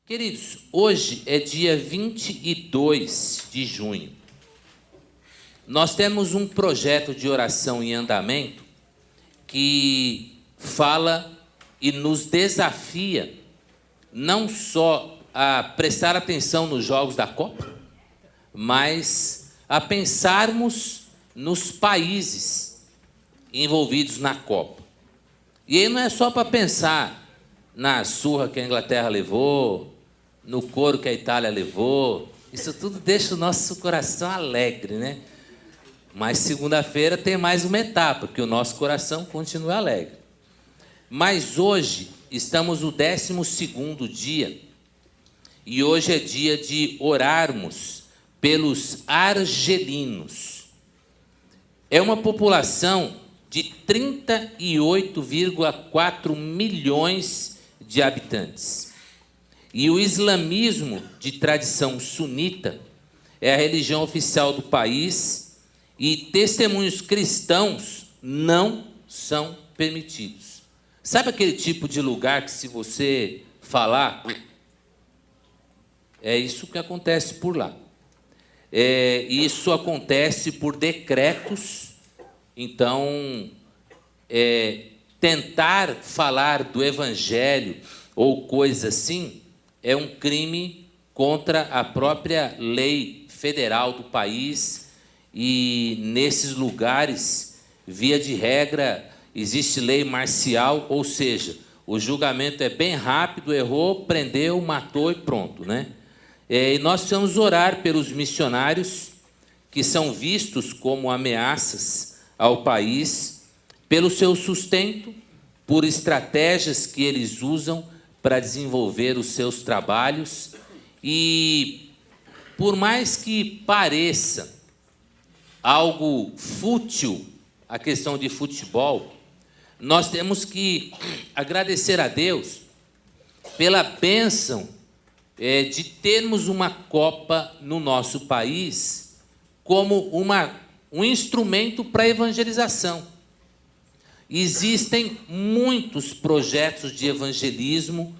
Queridos, hoje é dia 22 de junho. Nós temos um projeto de oração em andamento que fala e nos desafia não só a prestar atenção nos jogos da Copa, mas a pensarmos nos países envolvidos na Copa. E aí não é só para pensar na surra que a Inglaterra levou, no couro que a Itália levou. Isso tudo deixa o nosso coração alegre, né? Mas segunda-feira tem mais uma etapa, que o nosso coração continua alegre. Mas hoje estamos no 12º dia, e hoje é dia de orarmos pelos argelinos. É uma população de 38,4 milhões de habitantes. E o islamismo de tradição sunita é a religião oficial do país e testemunhos cristãos não são permitidos. Sabe aquele tipo de lugar que, se você falar, é isso que acontece por lá. Isso acontece por decretos. Então, tentar falar do evangelho ou coisa assim é um crime contra a própria lei federal do país, e nesses lugares, via de regra, existe lei marcial, ou seja, o julgamento é bem rápido, errou, prendeu, matou e pronto, né? E nós precisamos orar pelos missionários que são vistos como ameaças ao país, pelo seu sustento, por estratégias que eles usam para desenvolver os seus trabalhos. E por mais que pareça algo fútil a questão de futebol, nós temos que agradecer a Deus pela bênção de termos uma Copa no nosso país como um instrumento para evangelização. Existem muitos projetos de evangelismo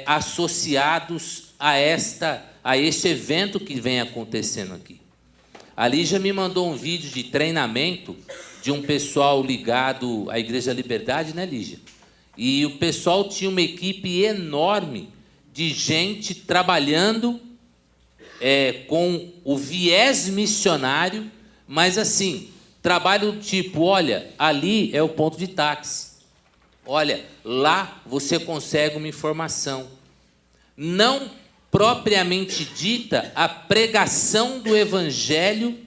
associados a este evento que vem acontecendo aqui. A Lígia me mandou um vídeo de treinamento de um pessoal ligado à Igreja Liberdade, né, Lígia? E o pessoal tinha uma equipe enorme de gente trabalhando com o viés missionário, mas assim, trabalho do tipo, olha, ali é o ponto de táxi. Olha, lá você consegue uma informação. Não propriamente dita a pregação do evangelho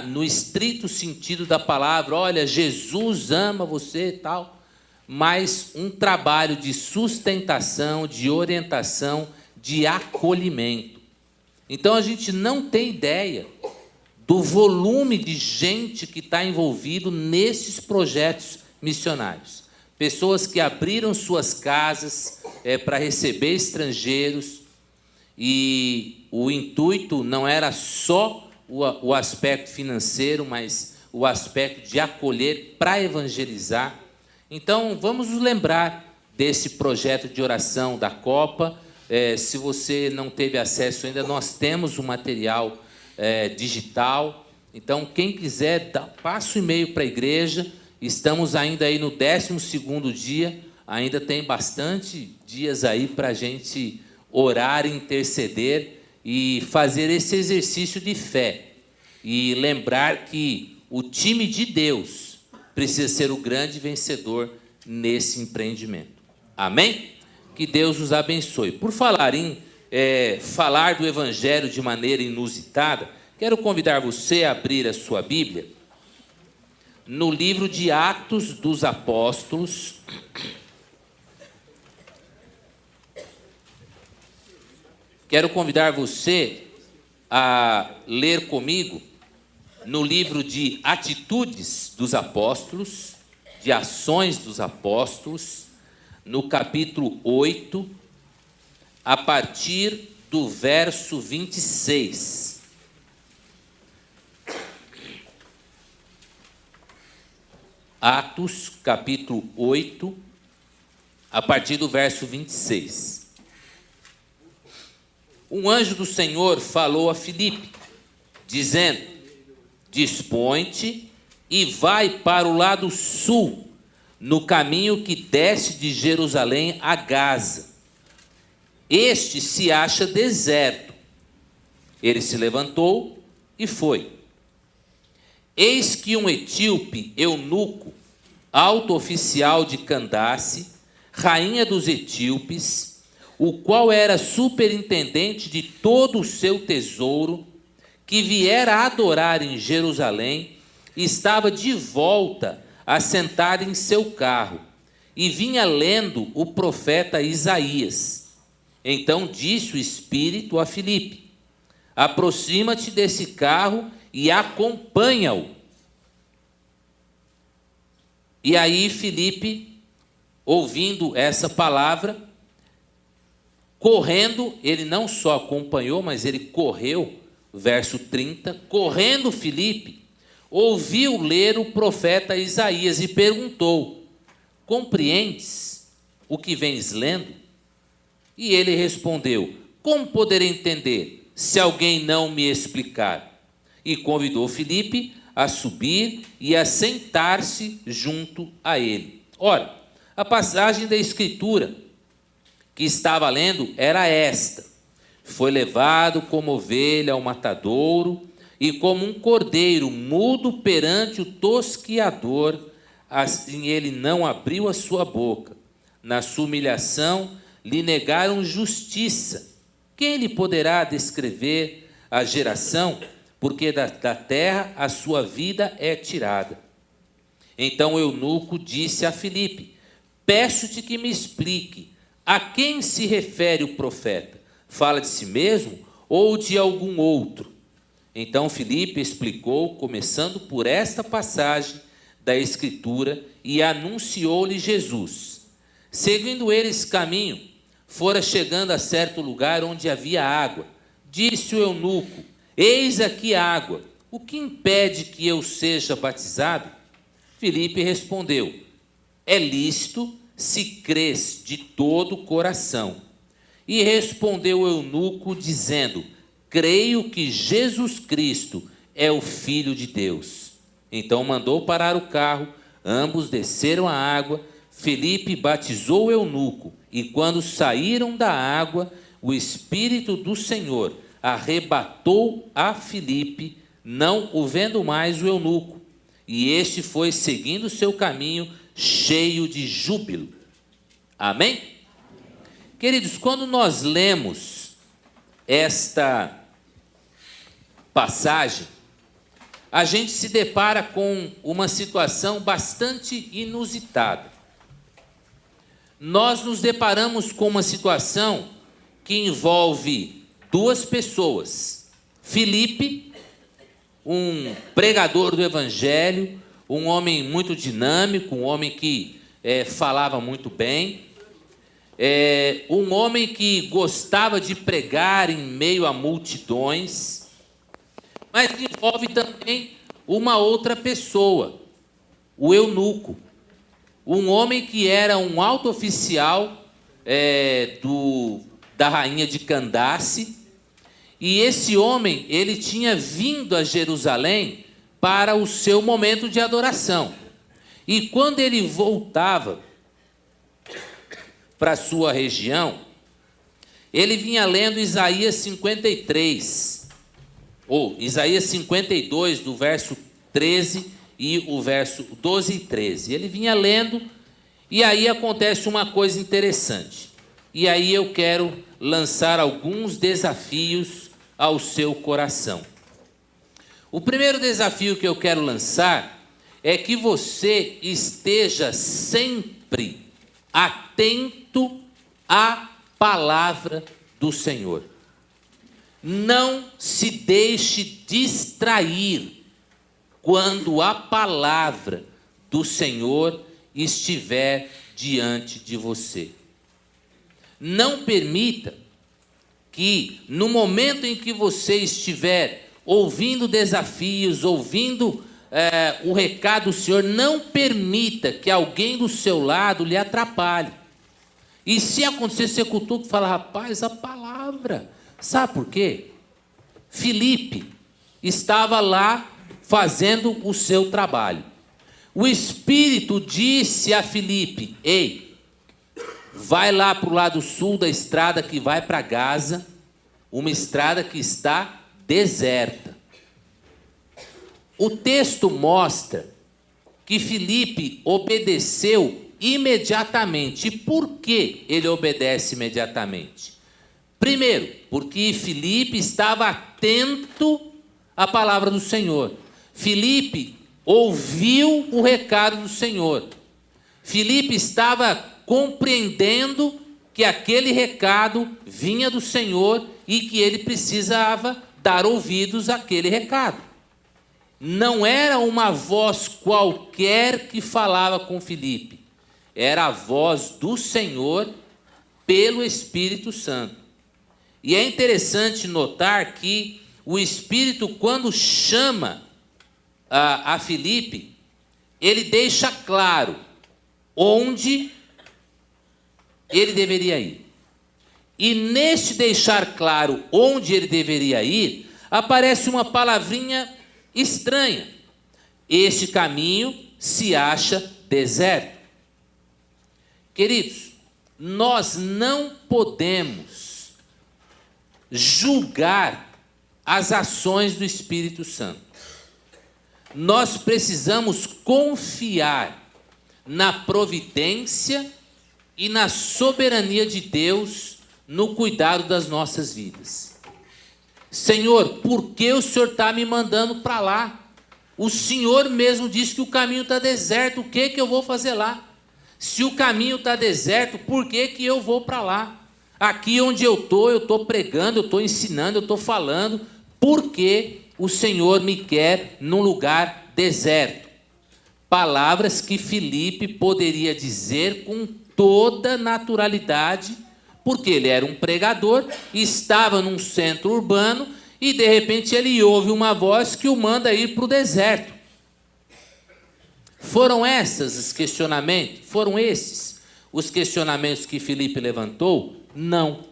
no estrito sentido da palavra, olha, Jesus ama você e tal, mas um trabalho de sustentação, de orientação, de acolhimento. Então a gente não tem ideia do volume de gente que está envolvido nesses projetos missionários. Pessoas que abriram suas casas para receber estrangeiros, e o intuito não era só o aspecto financeiro, mas o aspecto de acolher para evangelizar. Então, vamos nos lembrar desse projeto de oração da Copa. Se você não teve acesso ainda, nós temos o material digital. Então, quem quiser, passa o e-mail para a igreja. Estamos ainda aí no 12º dia, ainda tem bastante dias aí para a gente orar, interceder e fazer esse exercício de fé. E lembrar que o time de Deus precisa ser o grande vencedor nesse empreendimento. Amém? Que Deus nos abençoe. Por falar em falar do Evangelho de maneira inusitada, quero convidar você a abrir a sua Bíblia no livro de Atos dos Apóstolos. Quero convidar você a ler comigo no livro de Atitudes dos Apóstolos, de Ações dos Apóstolos, no capítulo 8, a partir do verso 26. Atos, capítulo 8, a partir do verso 26. um anjo do Senhor falou a Filipe, dizendo: dispõe-te e vai para o lado sul, no caminho que desce de Jerusalém a Gaza. Este se acha deserto. Ele se levantou e foi. Eis que um etíope eunuco, alto oficial de Candace, rainha dos etíopes, o qual era superintendente de todo o seu tesouro, que viera adorar em Jerusalém, estava de volta assentado em seu carro, e vinha lendo o profeta Isaías. Então disse o Espírito a Filipe: aproxima-te desse carro e acompanha-o. E aí Filipe, ouvindo essa palavra, correndo, ele não só acompanhou, mas ele correu, verso 30, correndo Filipe, ouviu ler o profeta Isaías e perguntou: compreendes o que vens lendo? E ele respondeu: como poderei entender, se alguém não me explicar? E convidou Filipe a subir e a sentar-se junto a ele. Ora, a passagem da Escritura que estava lendo era esta: foi levado como ovelha ao matadouro, e como um cordeiro mudo perante o tosquiador, assim ele não abriu a sua boca. Na sua humilhação lhe negaram justiça. Quem lhe poderá descrever a geração? Porque da terra a sua vida é tirada. Então o eunuco disse a Filipe: peço-te que me explique, a quem se refere o profeta? Fala de si mesmo ou de algum outro? Então Filipe explicou, começando por esta passagem da Escritura, e anunciou-lhe Jesus. Seguindo eles caminho, fora chegando a certo lugar onde havia água. Disse o eunuco: eis aqui água, o que impede que eu seja batizado? Filipe respondeu: é lícito se crês de todo o coração. E respondeu o eunuco, dizendo: creio que Jesus Cristo é o Filho de Deus. Então mandou parar o carro, ambos desceram a água, Filipe batizou o eunuco, e quando saíram da água, o Espírito do Senhor arrebatou a Filipe, não o vendo mais o eunuco, e este foi seguindo seu caminho, cheio de júbilo. Amém? Queridos, quando nós lemos esta passagem, a gente se depara com uma situação bastante inusitada. Nós nos deparamos com uma situação que envolve duas pessoas: Filipe, um pregador do evangelho, um homem muito dinâmico, um homem que falava muito bem, um homem que gostava de pregar em meio a multidões, mas envolve também uma outra pessoa, o eunuco, um homem que era um alto oficial da rainha de Candace, e esse homem, ele tinha vindo a Jerusalém para o seu momento de adoração, e quando ele voltava para a sua região, ele vinha lendo Isaías 53, ou Isaías 52, do verso 13 e o verso 12 e 13. Ele vinha lendo, e aí acontece uma coisa interessante. E aí eu quero lançar alguns desafios ao seu coração. O primeiro desafio que eu quero lançar é que você esteja sempre atento à palavra do Senhor. Não se deixe distrair quando a palavra do Senhor estiver diante de você. Não permita que, no momento em que você estiver ouvindo desafios, ouvindo o recado do Senhor, não permita que alguém do seu lado lhe atrapalhe. E se acontecer, você cutuca e fala: rapaz, a palavra, Sabe por quê? Filipe estava lá fazendo o seu trabalho. O Espírito disse a Filipe: ei, vai lá para o lado sul da estrada que vai para Gaza, uma estrada que está deserta. O texto mostra que Filipe obedeceu imediatamente. E por que ele obedece imediatamente? Primeiro, porque Filipe estava atento à palavra do Senhor. Filipe ouviu o recado do Senhor. Filipe estava compreendendo que aquele recado vinha do Senhor e que ele precisava dar ouvidos àquele recado. Não era uma voz qualquer que falava com Filipe. Era a voz do Senhor pelo Espírito Santo. E é interessante notar que o Espírito, quando chama a Filipe, ele deixa claro onde ele deveria ir. E neste deixar claro onde ele deveria ir, aparece uma palavrinha estranha. Este caminho se acha deserto. Queridos, nós não podemos julgar as ações do Espírito Santo. Nós precisamos confiar na providência e na soberania de Deus no cuidado das nossas vidas. Senhor, por que o Senhor está me mandando para lá? O Senhor mesmo disse que o caminho está deserto, o que eu vou fazer lá? Se o caminho está deserto, por que eu vou para lá? Aqui onde eu estou pregando, eu estou ensinando, eu estou falando, porque o Senhor me quer num lugar deserto. Palavras que Filipe poderia dizer com toda naturalidade, porque ele era um pregador, estava num centro urbano e de repente ele ouve uma voz que o manda ir para o deserto. Foram esses os questionamentos? Foram esses os questionamentos que Filipe levantou? Não.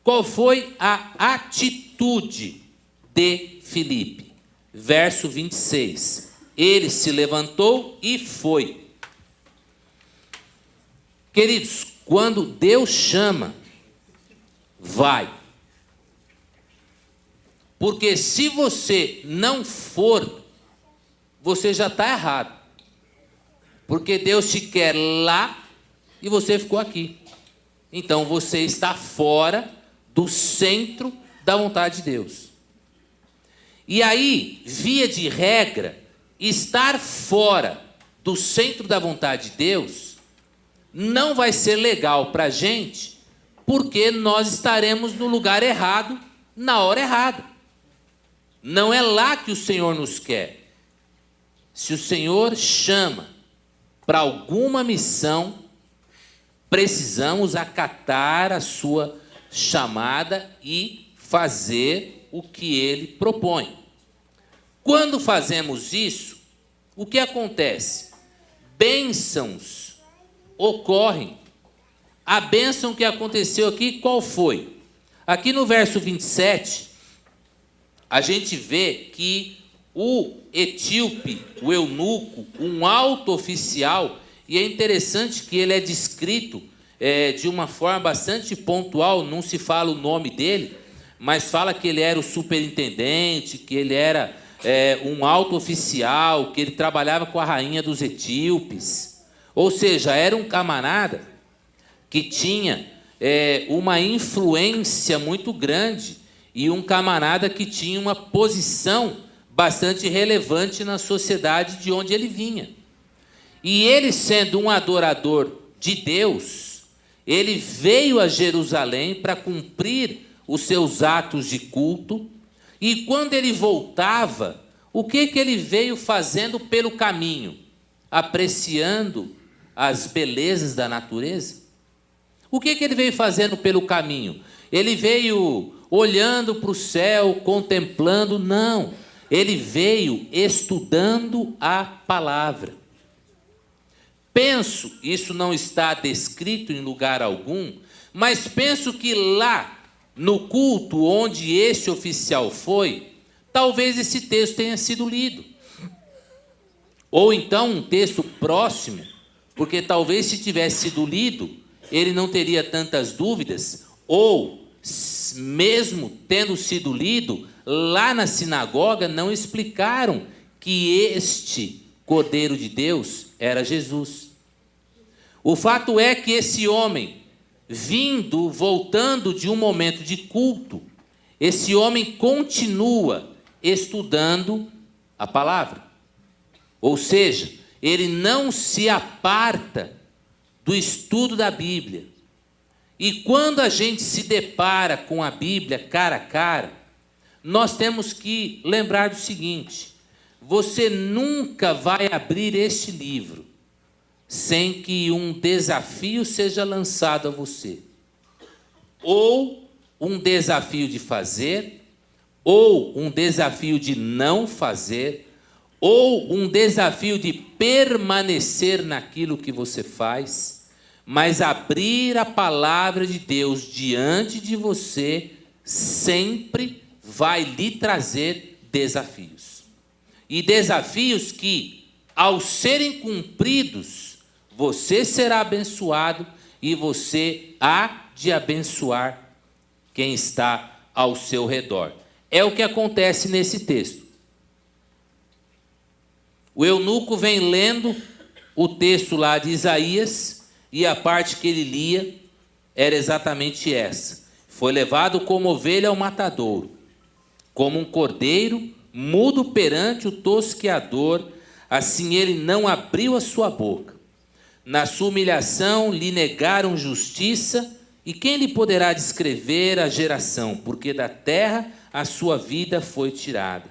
Qual foi a atitude de Filipe? Verso 26. Ele se levantou e foi. Queridos, quando Deus chama, vai. Porque se você não for, você já está errado. Porque Deus te quer lá e você ficou aqui. Então você está fora do centro da vontade de Deus. E aí, via de regra, estar fora do centro da vontade de Deus não vai ser legal para a gente, porque nós estaremos no lugar errado, na hora errada. Não é lá que o Senhor nos quer. Se o Senhor chama para alguma missão, precisamos acatar a sua chamada e fazer o que ele propõe. Quando fazemos isso, o que acontece? Bênçãos ocorrem. A bênção que aconteceu aqui, qual foi? Aqui no verso 27, a gente vê que o etíope, o eunuco, um alto oficial, e é interessante que ele é descrito de uma forma bastante pontual, não se fala o nome dele, mas fala que ele era o superintendente, que ele era um alto oficial, que ele trabalhava com a rainha dos etíopes. Ou seja, era um camarada que tinha uma influência muito grande e um camarada que tinha uma posição bastante relevante na sociedade de onde ele vinha. E ele, sendo um adorador de Deus, ele veio a Jerusalém para cumprir os seus atos de culto, e quando ele voltava, o que ele veio fazendo pelo caminho? Apreciando as belezas da natureza? O que ele veio fazendo pelo caminho? Ele veio olhando para o céu, contemplando? Não. Ele veio estudando a palavra. Penso, isso não está descrito em lugar algum, mas penso que lá no culto onde esse oficial foi, talvez esse texto tenha sido lido. Ou então um texto próximo, porque talvez se tivesse sido lido, ele não teria tantas dúvidas, ou mesmo tendo sido lido, lá na sinagoga não explicaram que este Cordeiro de Deus era Jesus. O fato é que esse homem, voltando de um momento de culto, esse homem continua estudando a palavra. Ou seja, ele não se aparta do estudo da Bíblia. E quando a gente se depara com a Bíblia cara a cara, nós temos que lembrar do seguinte: você nunca vai abrir este livro sem que um desafio seja lançado a você. Ou um desafio de fazer, ou um desafio de não fazer, ou um desafio de permanecer naquilo que você faz, mas abrir a palavra de Deus diante de você sempre vai lhe trazer desafios. E desafios que, ao serem cumpridos, você será abençoado e você há de abençoar quem está ao seu redor. É o que acontece nesse texto. O eunuco vem lendo o texto lá de Isaías e a parte que ele lia era exatamente essa. Foi levado como ovelha ao matadouro, como um cordeiro mudo perante o tosqueador, assim ele não abriu a sua boca. Na sua humilhação lhe negaram justiça, e quem lhe poderá descrever a geração? Porque da terra a sua vida foi tirada.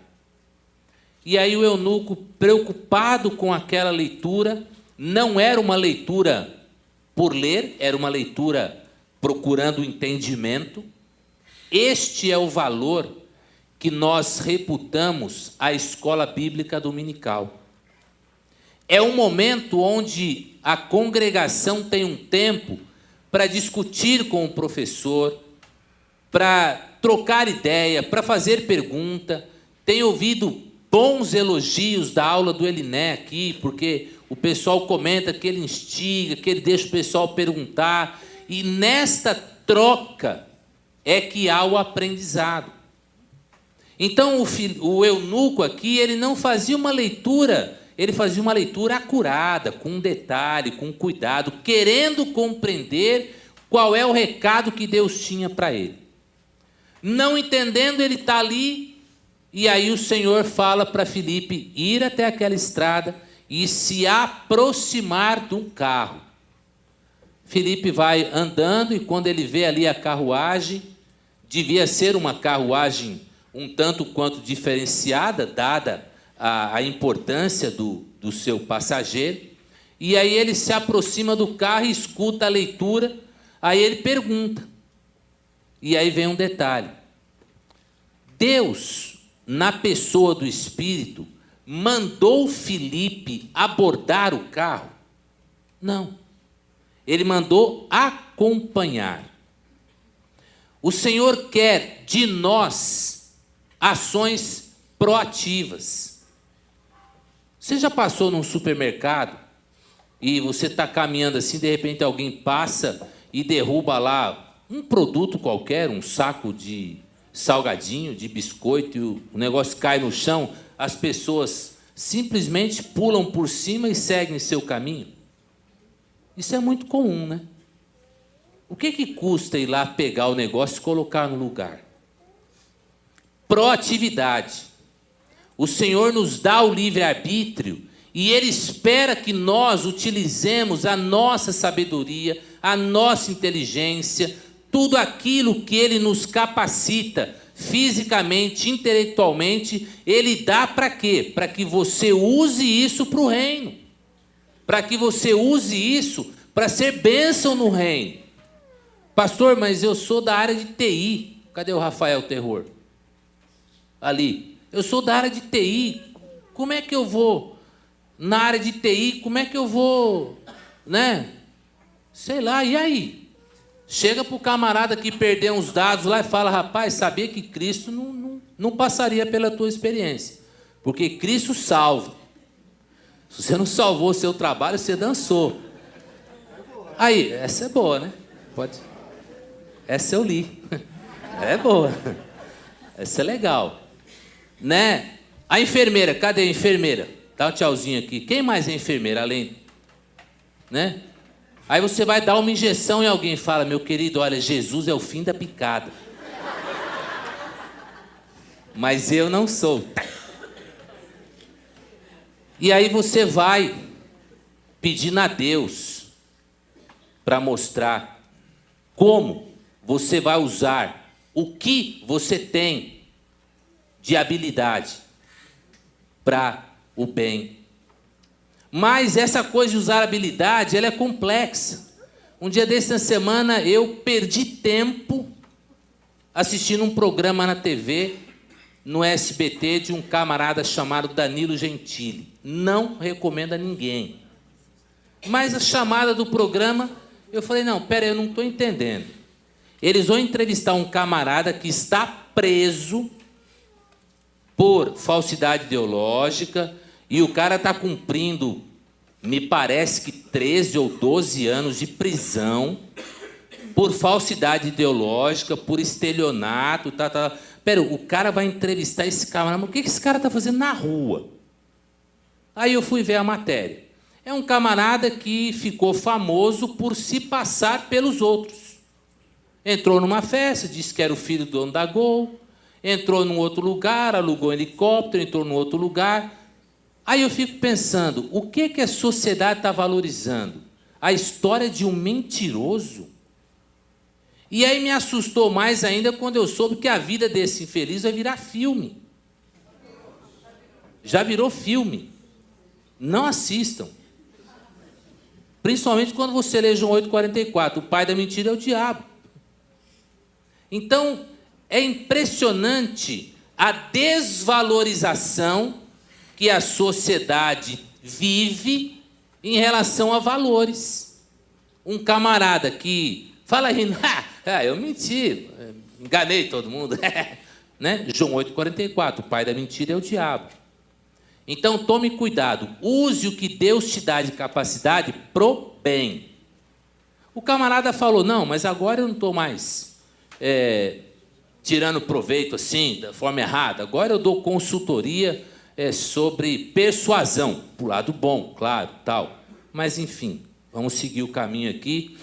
E aí o eunuco, preocupado com aquela leitura, não era uma leitura por ler, era uma leitura procurando entendimento. Este é o valor que nós reputamos a escola bíblica dominical. É um momento onde a congregação tem um tempo para discutir com o professor, para trocar ideia, para fazer pergunta. Tenho ouvido bons elogios da aula do Eliné aqui, porque o pessoal comenta que ele instiga, que ele deixa o pessoal perguntar, e nesta troca é que há o aprendizado. Então o eunuco aqui, ele não fazia uma leitura, ele fazia uma leitura acurada, com detalhe, com cuidado, querendo compreender qual é o recado que Deus tinha para ele. Não entendendo, ele está ali, e aí o Senhor fala para Filipe ir até aquela estrada e se aproximar de um carro. Filipe vai andando, e quando ele vê ali a carruagem, devia ser uma carruagem um tanto quanto diferenciada, dada a importância do seu passageiro, e aí ele se aproxima do carro e escuta a leitura, aí ele pergunta, e aí vem um detalhe: Deus, na pessoa do Espírito, mandou Filipe abordar o carro? Não, ele mandou acompanhar. O Senhor quer de nós ações proativas. Você já passou num supermercado e você está caminhando assim, de repente alguém passa e derruba lá um produto qualquer, um saco de salgadinho, de biscoito, e o negócio cai no chão, as pessoas simplesmente pulam por cima e seguem seu caminho? Isso é muito comum, né? O que custa ir lá pegar o negócio e colocar no lugar? Proatividade. O Senhor nos dá o livre-arbítrio e Ele espera que nós utilizemos a nossa sabedoria, a nossa inteligência, tudo aquilo que Ele nos capacita fisicamente, intelectualmente. Ele dá para quê? Para que você use isso para o reino, para que você use isso para ser bênção no reino. Pastor, mas eu sou da área de TI. Cadê o Rafael Terror? Ali. Eu sou da área de TI. Como é que eu vou? Na área de TI, como é que eu vou? Né? Sei lá, e aí? Chega para o camarada que perdeu uns dados lá e fala: rapaz, sabia que Cristo não passaria pela tua experiência, porque Cristo salva. Se você não salvou o seu trabalho, você dançou. Aí, essa é boa, né? Pode. Essa eu li. É boa. Essa é legal. Né? A enfermeira, cadê a enfermeira? Dá um tchauzinho aqui. Quem mais é enfermeira, além? Né? Aí você vai dar uma injeção em alguém e fala: meu querido, olha, Jesus é o fim da picada. Mas eu não sou. E aí você vai pedindo a Deus para mostrar como você vai usar o que você tem de habilidade para o bem. Mas essa coisa de usar habilidade, ela é complexa. Um dia desse, na semana, eu perdi tempo assistindo um programa na TV, no SBT, de um camarada chamado Danilo Gentili. Não recomendo a ninguém. Mas a chamada do programa, eu falei: não, pera aí, eu não estou entendendo. Eles vão entrevistar um camarada que está preso por falsidade ideológica, e o cara está cumprindo, me parece que 13 ou 12 anos de prisão por falsidade ideológica, por estelionato, tá. Pera, o cara vai entrevistar esse camarada, mas o que esse cara está fazendo na rua? Aí eu fui ver a matéria. É um camarada que ficou famoso por se passar pelos outros. Entrou numa festa, disse que era o filho do dono da Gol, entrou num outro lugar, alugou um helicóptero, entrou num outro lugar. Aí eu fico pensando, o que a sociedade está valorizando? A história de um mentiroso? E aí me assustou mais ainda quando eu soube que a vida desse infeliz vai virar filme. Já virou filme. Não assistam. Principalmente quando você lê João 8,44. O pai da mentira é o diabo. Então, é impressionante a desvalorização que a sociedade vive em relação a valores. Um camarada que fala rindo: eu menti, enganei todo mundo. Né? João 8,44, o pai da mentira é o diabo. Então tome cuidado, use o que Deus te dá de capacidade pro bem. O camarada falou: não, mas agora eu não estou mais tirando proveito assim, da forma errada. Agora eu dou consultoria sobre persuasão, pro lado bom, claro, tal. Mas enfim, vamos seguir o caminho aqui.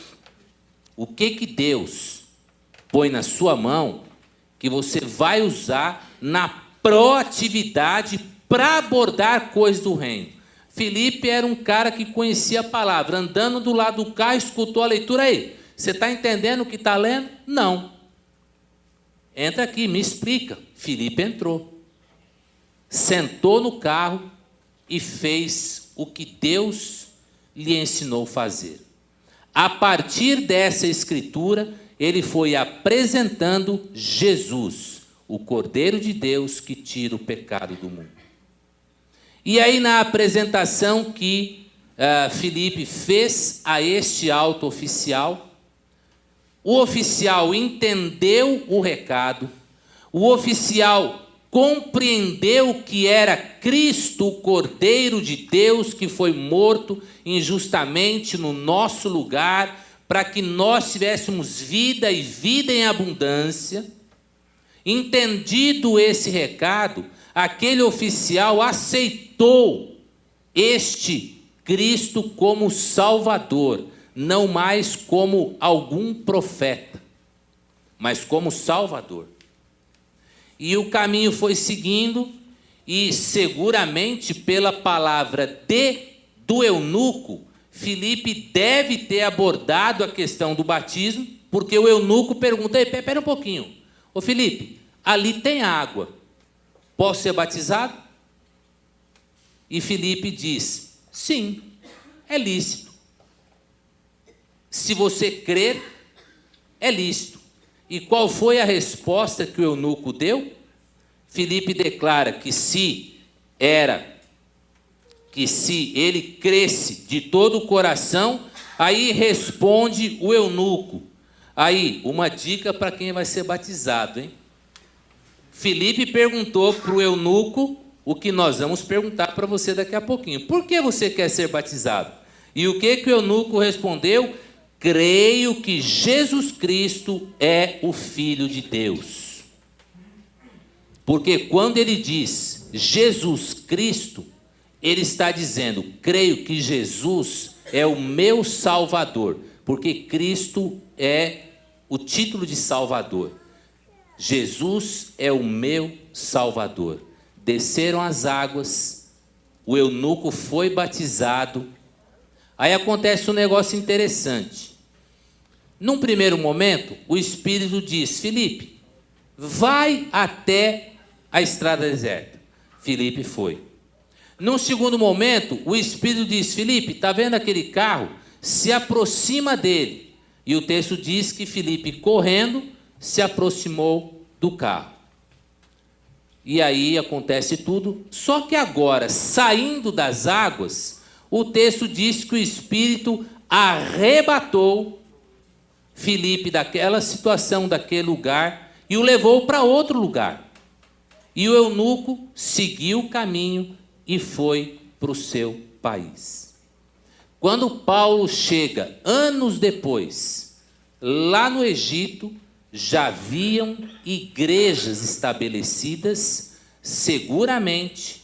O que Deus põe na sua mão que você vai usar na proatividade para abordar coisas do reino? Filipe era um cara que conhecia a palavra, andando do lado do carro, escutou a leitura. Aí, você está entendendo o que está lendo? Não. Entra aqui, me explica. Filipe entrou, sentou no carro e fez o que Deus lhe ensinou a fazer. A partir dessa escritura, ele foi apresentando Jesus, o Cordeiro de Deus que tira o pecado do mundo. E aí, na apresentação que Filipe fez a este alto oficial, o oficial entendeu o recado, o oficial compreendeu que era Cristo, o Cordeiro de Deus, que foi morto injustamente no nosso lugar, para que nós tivéssemos vida e vida em abundância. Entendido esse recado, aquele oficial aceitou este Cristo como Salvador, não mais como algum profeta, mas como Salvador. E o caminho foi seguindo, e seguramente pela palavra do eunuco, Filipe deve ter abordado a questão do batismo, porque o eunuco pergunta: espera um pouquinho, ô Filipe, ali tem água, posso ser batizado? E Filipe diz: sim, é lícito. Se você crer, é lícito. E qual foi a resposta que o eunuco deu? Filipe declara que se ele cresce de todo o coração, aí responde o eunuco: Aí, uma dica para quem vai ser batizado, hein? Filipe perguntou para o eunuco o que nós vamos perguntar para você daqui a pouquinho. Por que você quer ser batizado? E o que o eunuco respondeu? Creio que Jesus Cristo é o Filho de Deus. Porque quando ele diz Jesus Cristo, ele está dizendo, creio que Jesus é o meu Salvador. Porque Cristo é o título de Salvador. Jesus é o meu Salvador. Desceram as águas, o eunuco foi batizado. Aí acontece um negócio interessante. Num primeiro momento, o Espírito diz, Filipe, vai até a estrada deserta. Filipe foi. Num segundo momento, o Espírito diz, Filipe, está vendo aquele carro? Se aproxima dele. E o texto diz que Filipe, correndo, se aproximou do carro. E aí acontece tudo. Só que agora, saindo das águas, o texto diz que o Espírito arrebatou Filipe daquela situação, daquele lugar, e o levou para outro lugar. E o eunuco seguiu o caminho e foi para o seu país. Quando Paulo chega, anos depois, lá no Egito, já haviam igrejas estabelecidas, seguramente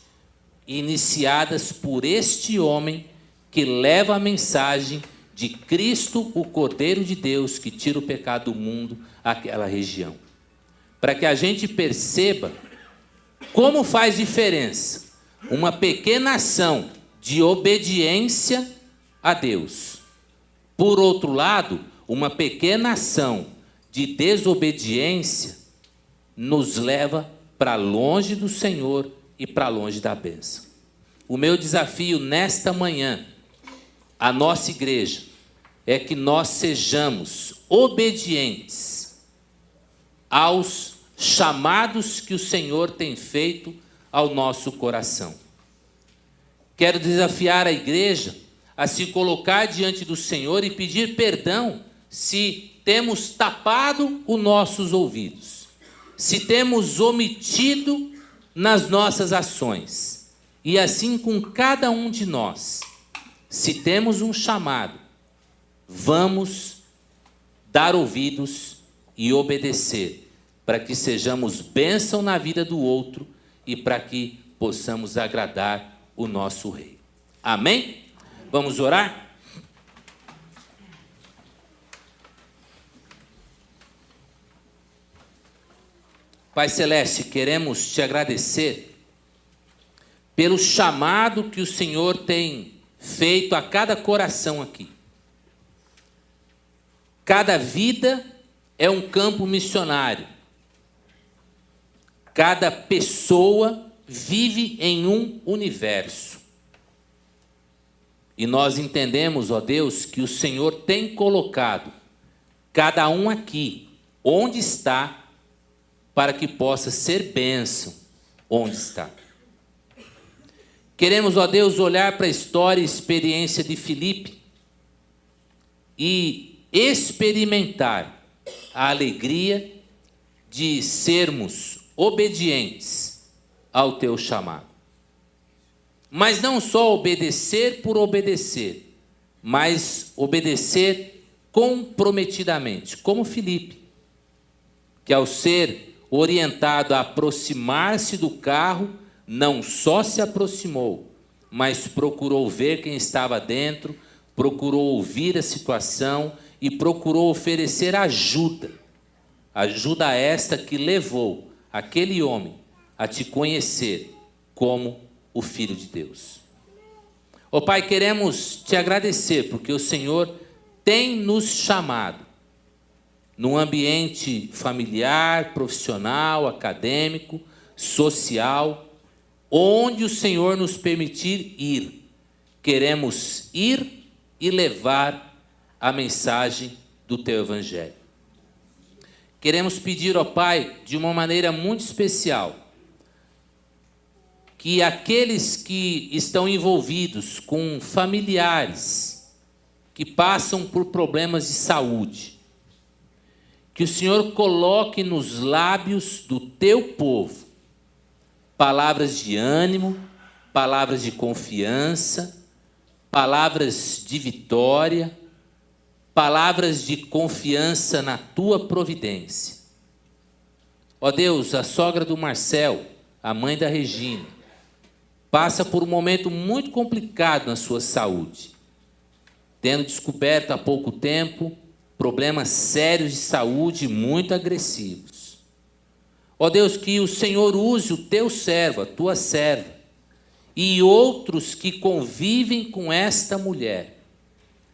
iniciadas por este homem que leva a mensagem de Cristo, o Cordeiro de Deus, que tira o pecado do mundo, àquela região. Para que a gente perceba como faz diferença uma pequena ação de obediência a Deus. Por outro lado, uma pequena ação de desobediência nos leva para longe do Senhor e para longe da bênção. O meu desafio nesta manhã, a nossa igreja, é que nós sejamos obedientes aos chamados que o Senhor tem feito ao nosso coração. Quero desafiar a igreja a se colocar diante do Senhor e pedir perdão se temos tapado os nossos ouvidos, se temos omitido nas nossas ações, e assim com cada um de nós, se temos um chamado, vamos dar ouvidos e obedecer, para que sejamos bênção na vida do outro e para que possamos agradar o nosso Rei. Amém? Vamos orar? Pai Celeste, queremos te agradecer pelo chamado que o Senhor tem feito a cada coração aqui. Cada vida é um campo missionário. Cada pessoa vive em um universo. E nós entendemos, ó Deus, que o Senhor tem colocado cada um aqui, onde está, para que possa ser bênção onde está. Queremos, ó Deus, olhar para a história e experiência de Filipe e experimentar a alegria de sermos obedientes ao teu chamado. Mas não só obedecer por obedecer, mas obedecer comprometidamente, como Filipe, que ao ser orientado a aproximar-se do carro, não só se aproximou, mas procurou ver quem estava dentro, procurou ouvir a situação e procurou oferecer ajuda. Ajuda esta que levou aquele homem a te conhecer como o Filho de Deus. Ó Pai, queremos te agradecer, porque o Senhor tem nos chamado num ambiente familiar, profissional, acadêmico, social, onde o Senhor nos permitir ir. Queremos ir e levar a mensagem do teu Evangelho. Queremos pedir, ó Pai, de uma maneira muito especial, que aqueles que estão envolvidos com familiares que passam por problemas de saúde, que o Senhor coloque nos lábios do teu povo palavras de ânimo, palavras de confiança, palavras de vitória, palavras de confiança na tua providência. Ó Deus, a sogra do Marcel, a mãe da Regina, passa por um momento muito complicado na sua saúde, tendo descoberto há pouco tempo problemas sérios de saúde muito agressivos. Ó Deus, que o Senhor use o teu servo, a tua serva, e outros que convivem com esta mulher,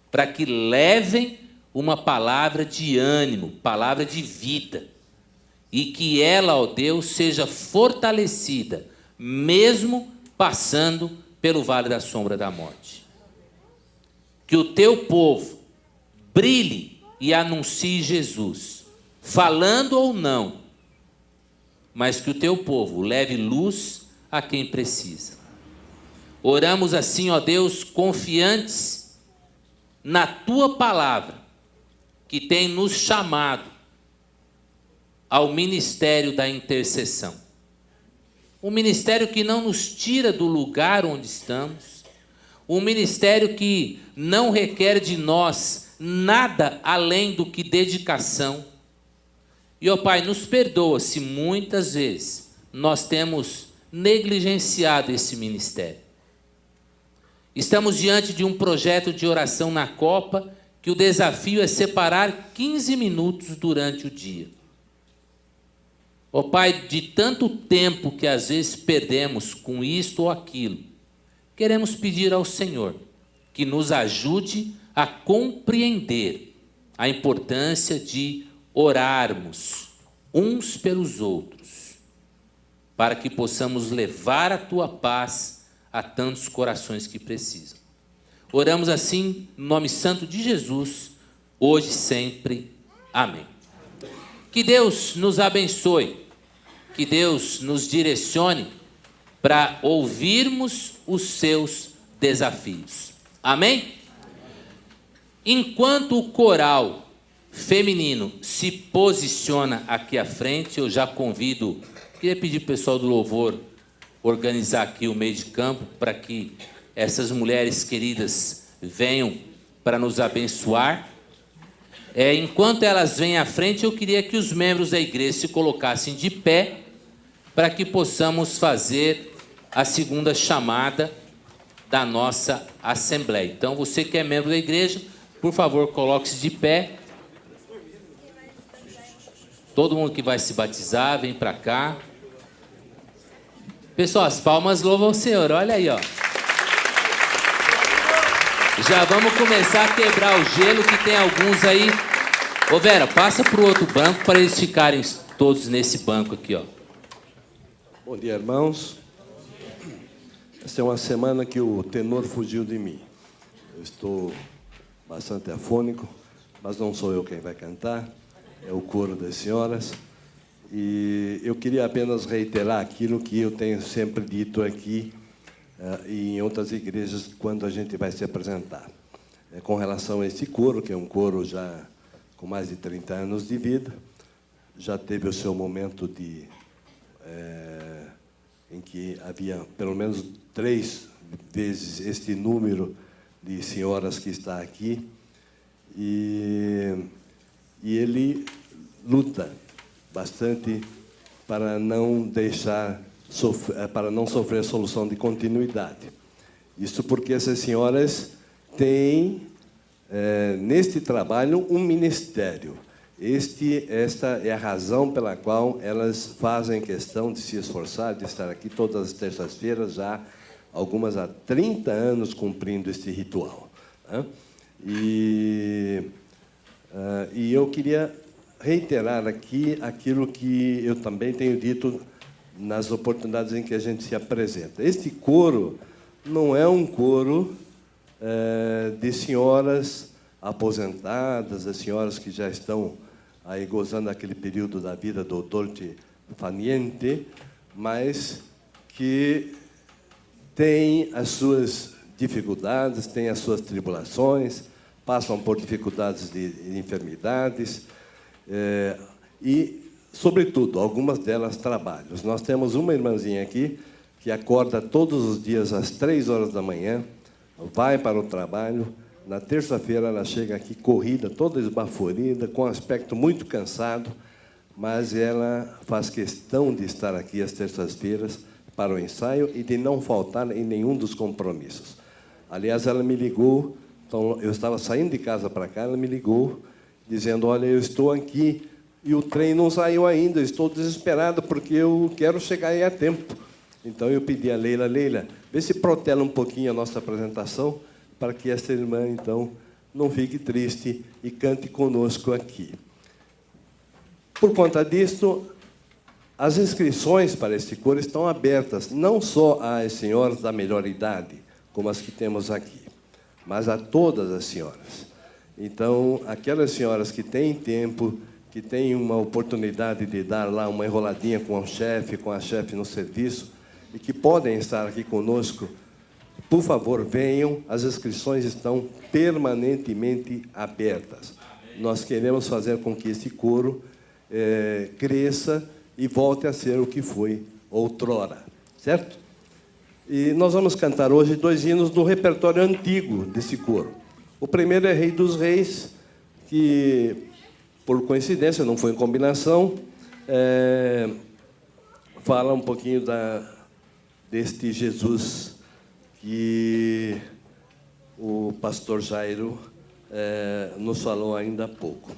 para que levem uma palavra de ânimo, palavra de vida, e que ela, ó Deus, seja fortalecida, mesmo passando pelo vale da sombra da morte. Que o teu povo brilhe e anuncie Jesus, falando ou não, mas que o teu povo leve luz a quem precisa. Oramos assim, ó Deus, confiantes na tua palavra, que tem nos chamado ao ministério da intercessão. Um ministério que não nos tira do lugar onde estamos, um ministério que não requer de nós nada além do que dedicação. E, ó Pai, nos perdoa se muitas vezes nós temos negligenciado esse ministério. Estamos diante de um projeto de oração na Copa, que o desafio é separar 15 minutos durante o dia. Ó Pai, de tanto tempo que às vezes perdemos com isto ou aquilo, queremos pedir ao Senhor que nos ajude a compreender a importância de orarmos uns pelos outros, para que possamos levar a tua paz a tantos corações que precisam. Oramos assim, no nome santo de Jesus, hoje e sempre. Amém. Que Deus nos abençoe, que Deus nos direcione para ouvirmos os seus desafios. Amém? Enquanto o coral feminino se posiciona aqui à frente, eu já convido, queria pedir para o pessoal do louvor organizar aqui o meio de campo para que essas mulheres queridas venham para nos abençoar. Enquanto elas vêm à frente, eu queria que os membros da igreja se colocassem de pé para que possamos fazer a segunda chamada da nossa assembleia. Então, você que é membro da igreja, por favor, coloque-se de pé. Todo mundo que vai se batizar, vem para cá. Pessoal, as palmas louvam o Senhor, olha aí, ó. Já vamos começar a quebrar o gelo, que tem alguns aí. Ô Vera, passa para o outro banco para eles ficarem todos nesse banco aqui, ó. Bom dia, irmãos. Essa é uma semana que o tenor fugiu de mim. Eu estou bastante afônico, mas não sou eu quem vai cantar, é o coro das senhoras. E eu queria apenas reiterar aquilo que eu tenho sempre dito aqui e em outras igrejas quando a gente vai se apresentar. Com relação a esse coro, que é um coro já com mais de 30 anos de vida, já teve o seu momento em que havia pelo menos 3 vezes este número de senhoras que está aqui, e ele luta bastante para não sofrer solução de continuidade. Isso porque essas senhoras têm neste trabalho um ministério. Esta é a razão pela qual elas fazem questão de se esforçar, de estar aqui todas as terças-feiras, já algumas há 30 anos cumprindo este ritual. E eu queria reiterar aqui aquilo que eu também tenho dito nas oportunidades em que a gente se apresenta. Este coro não é um coro de senhoras aposentadas, as senhoras que já estão aí gozando aquele período da vida do dolce far niente, mas que têm as suas dificuldades, têm as suas tribulações, passam por dificuldades de enfermidades, E, sobretudo, algumas delas trabalhos. Nós temos uma irmãzinha aqui que acorda todos os dias às 3 horas da manhã, vai para o trabalho. Na terça-feira ela chega aqui corrida, toda esbaforida, com aspecto muito cansado, mas ela faz questão de estar aqui às terças-feiras para o ensaio e de não faltar em nenhum dos compromissos. Aliás, ela me ligou, então eu estava saindo de casa para cá, ela me ligou, dizendo, olha, eu estou aqui e o trem não saiu ainda, eu estou desesperado porque eu quero chegar aí a tempo. Então eu pedi a Leila, vê se protela um pouquinho a nossa apresentação, para que essa irmã, então, não fique triste e cante conosco aqui. Por conta disso, as inscrições para este coro estão abertas, não só às senhoras da melhor idade, como as que temos aqui, mas a todas as senhoras. Então, aquelas senhoras que têm tempo, que têm uma oportunidade de dar lá uma enroladinha com o chefe, com a chefe no serviço, e que podem estar aqui conosco, por favor, venham, as inscrições estão permanentemente abertas. Nós queremos fazer com que esse coro cresça e volte a ser o que foi outrora, certo? E nós vamos cantar hoje 2 hinos do repertório antigo desse coro. O primeiro é Rei dos Reis, que, por coincidência, não foi em combinação, fala um pouquinho deste Jesus que o pastor Jairo nos falou ainda há pouco.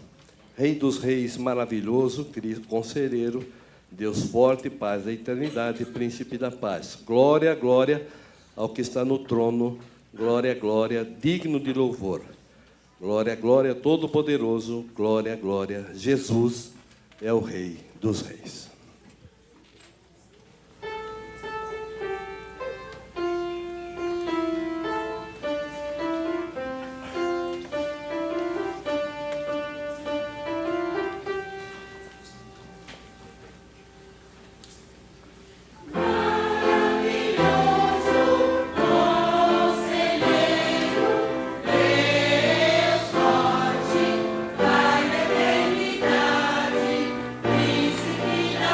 Rei dos Reis, maravilhoso, Cristo conselheiro, Deus forte, paz da eternidade, príncipe da paz. Glória, glória ao que está no trono, glória, glória, digno de louvor. Glória, glória, todo-poderoso, glória, glória, Jesus é o Rei dos Reis. Príncipe da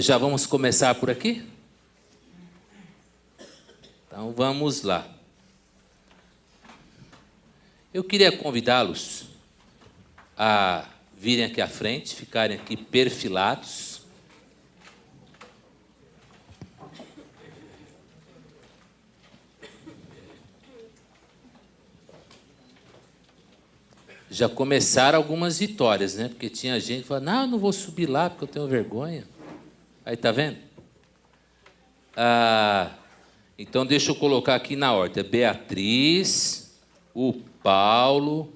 Já vamos começar por aqui? Então, vamos lá. Eu queria convidá-los a virem aqui à frente, ficarem aqui perfilados. Já começaram algumas vitórias, né? Porque tinha gente que falava, não, eu não vou subir lá porque eu tenho vergonha. Aí, tá vendo? Então, deixa eu colocar aqui na ordem. Beatriz, o Paulo,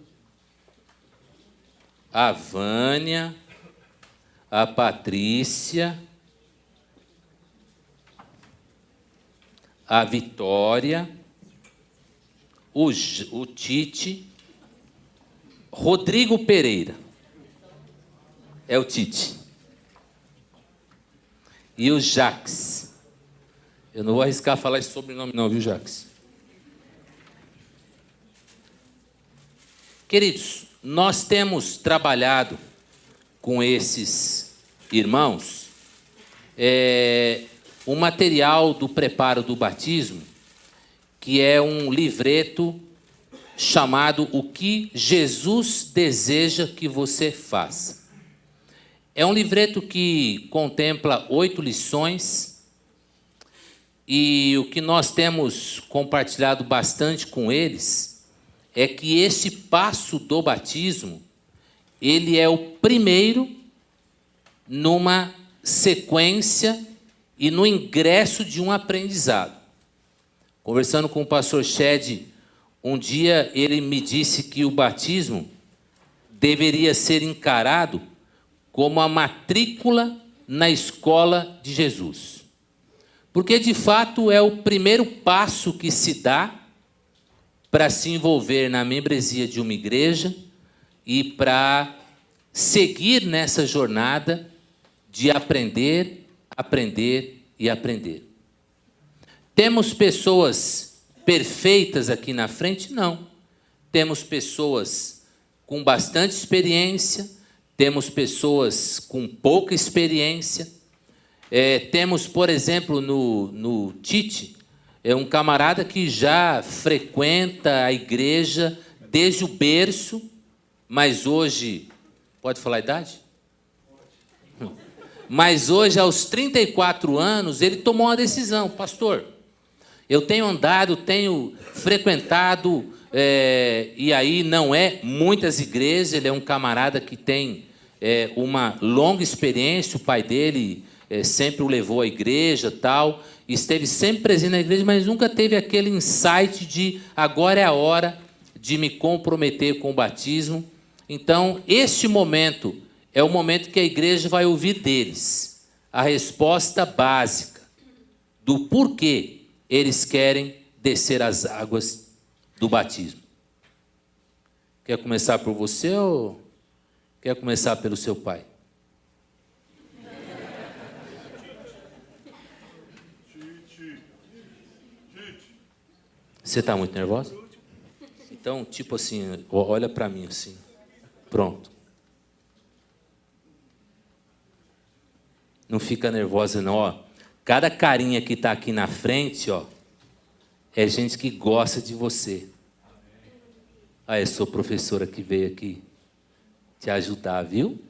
a Vânia, a Patrícia, a Vitória, o Tite, Rodrigo Pereira. É o Tite. E o Jax. Eu não vou arriscar falar esse sobrenome não, viu, Jax? Queridos, nós temos trabalhado com esses irmãos um material do preparo do batismo, que é um livreto chamado O que Jesus deseja que você faça. É um livreto que contempla 8 lições e o que nós temos compartilhado bastante com eles é que esse passo do batismo, ele é o primeiro numa sequência e no ingresso de um aprendizado. Conversando com o pastor Shed, um dia ele me disse que o batismo deveria ser encarado como a matrícula na escola de Jesus. Porque, de fato, é o primeiro passo que se dá para se envolver na membresia de uma igreja e para seguir nessa jornada de aprender, aprender e aprender. Temos pessoas perfeitas aqui na frente? Não. Temos pessoas com bastante experiência, temos pessoas com pouca experiência. Temos, por exemplo, no Tite, um camarada que já frequenta a igreja desde o berço, mas hoje... Pode falar a idade? Pode. Mas hoje, aos 34 anos, ele tomou uma decisão. Pastor, eu tenho andado, tenho frequentado, e aí não é muitas igrejas, ele é um camarada que tem uma longa experiência, o pai dele sempre o levou à igreja, tal, esteve sempre presente na igreja, mas nunca teve aquele insight de agora é a hora de me comprometer com o batismo. Então, este momento é o momento que a igreja vai ouvir deles a resposta básica do porquê eles querem descer as águas do batismo. Quer começar por você ou quer começar pelo seu pai? Você está muito nervosa? Então, tipo assim, olha para mim assim. Pronto. Não fica nervosa não, ó. Cada carinha que está aqui na frente, ó, é gente que gosta de você. Ah, é sua professora que veio aqui te ajudar, viu?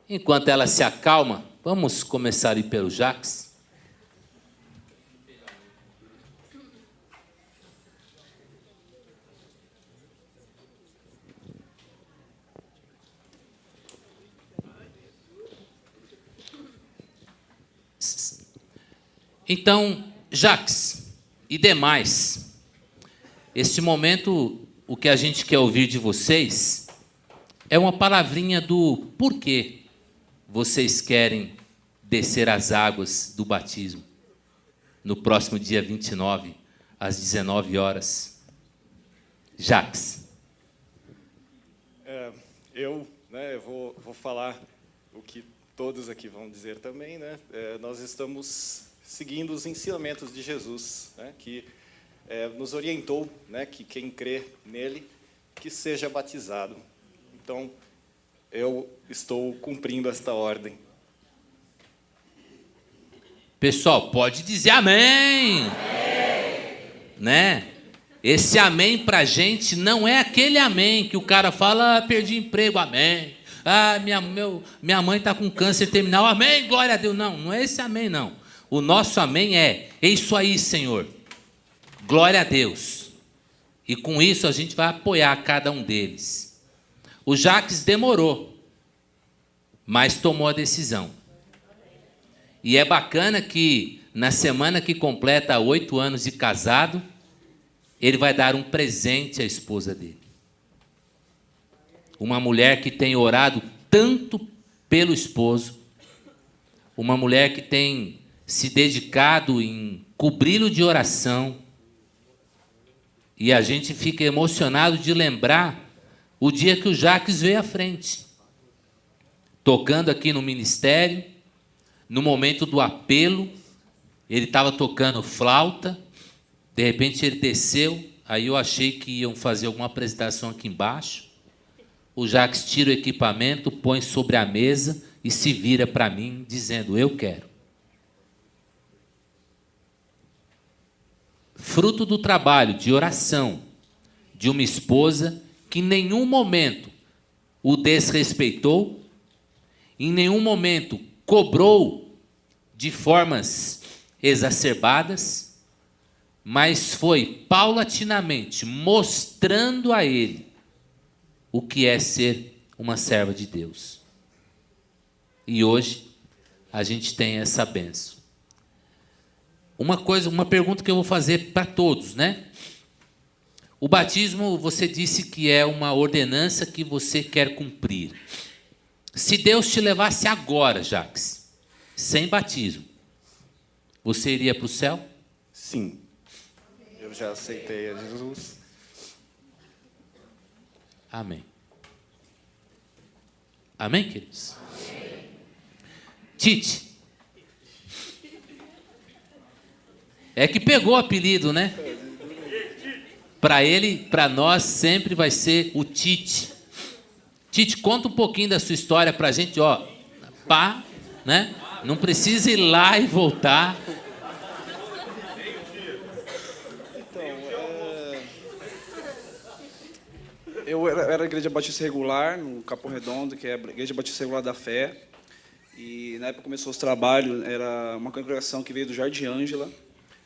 Enquanto ela se acalma, vamos começar a ir pelo Jax. Então, Jax e demais, esse momento, o que a gente quer ouvir de vocês é uma palavrinha do porquê vocês querem descer as águas do batismo no próximo dia 29, às 19 horas. Jax. Eu vou falar o que todos aqui vão dizer também, né? Nós estamos seguindo os ensinamentos de Jesus, né? Que nos orientou, né? Que quem crê nele, que seja batizado. Então, eu estou cumprindo esta ordem. Pessoal, pode dizer amém. Amém. Né? Esse amém pra gente não é aquele amém que o cara fala, perdi emprego, amém. Minha mãe está com câncer terminal, amém, glória a Deus. Não é esse amém, não. O nosso amém é isso aí, Senhor. Glória a Deus. E com isso a gente vai apoiar cada um deles. O Jacques demorou, mas tomou a decisão. E é bacana que na semana que completa 8 anos de casado, ele vai dar um presente à esposa dele. Uma mulher que tem orado tanto pelo esposo, uma mulher que tem se dedicado em cobri-lo de oração, e a gente fica emocionado de lembrar o dia que o Jacques veio à frente, tocando aqui no ministério, no momento do apelo, ele estava tocando flauta, de repente ele desceu, aí eu achei que iam fazer alguma apresentação aqui embaixo. O Jacques tira o equipamento, põe sobre a mesa e se vira para mim, dizendo, eu quero. Fruto do trabalho de oração de uma esposa que em nenhum momento o desrespeitou, em nenhum momento cobrou de formas exacerbadas, mas foi paulatinamente mostrando a ele o que é ser uma serva de Deus. E hoje a gente tem essa bênção. Uma pergunta que eu vou fazer para todos, né? O batismo, você disse que é uma ordenança que você quer cumprir. Se Deus te levasse agora, Jacques, sem batismo, você iria para o céu? Sim. Eu já aceitei a Jesus. Amém. Amém, queridos? Amém. Tite. É que pegou o apelido, né? Para ele, para nós, sempre vai ser o Tite. Tite, conta um pouquinho da sua história para a gente, ó. Pá, né? Não precisa ir lá e voltar. Eu era Igreja Batista Regular, no Capão Redondo, que é a Igreja Batista Regular da Fé. E na época começou os trabalhos, era uma congregação que veio do Jardim Ângela,